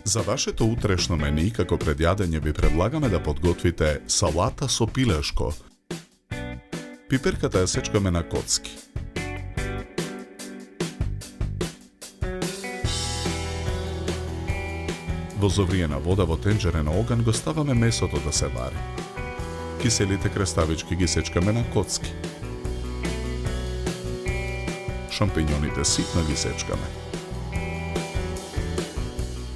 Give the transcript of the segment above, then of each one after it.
За вашето утрешно мени, како пред јадење, ви предлагаме да подготвите салата со пилешко. Пиперката ја сечкаме на коцки. Во зовриена вода во тенџерен оган го ставаме месото да се вари. Киселите креставички ги сечкаме на коцки. Шампињоните ситно ги сечкаме.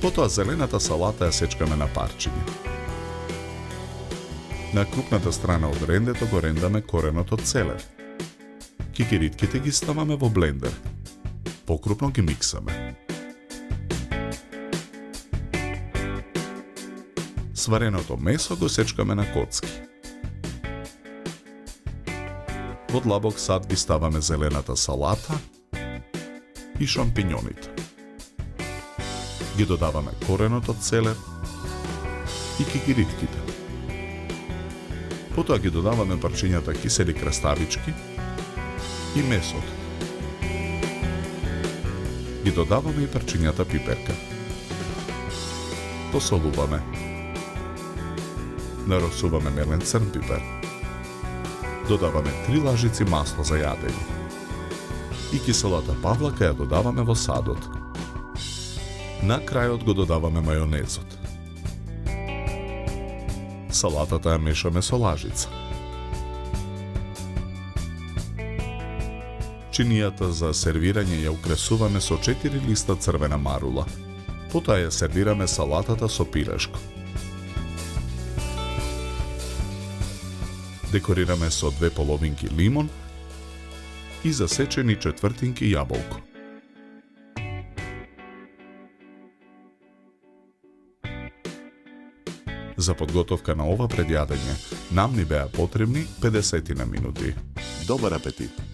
Потоа зелената салата ја сечкаме на парчиња. На крупната страна од рендето го рендаме коренот од целер. Кикиритките ги ставаме во блендер. Покрупно ги миксаме. Свареното месо го сечкаме на коцки. Во длабок сад ги ставаме зелената салата и шампињоните. Ги додаваме коренот од целер и кикиритките. Потоа ги додаваме парчињата кисели краставички и месото. Ги додаваме и парчињата пиперка. Посолуваме. Наросуваме мелен црн пипер. Додаваме 3 лажици масло за јадење. И киселата павлака ја додаваме во садот. На крајот го додаваме мајонезот. Салатата ја мешаме со лажица. Чинијата за сервирање ја украсуваме со 4 листа црвена марула. Потоа ја сервираме салатата со пилешко. Декорираме со 2 половинки лимон и засечени четвртинки јаболко. За подготовка на ова предјадење нам ни беа потребни 50 минути. Добар апетит!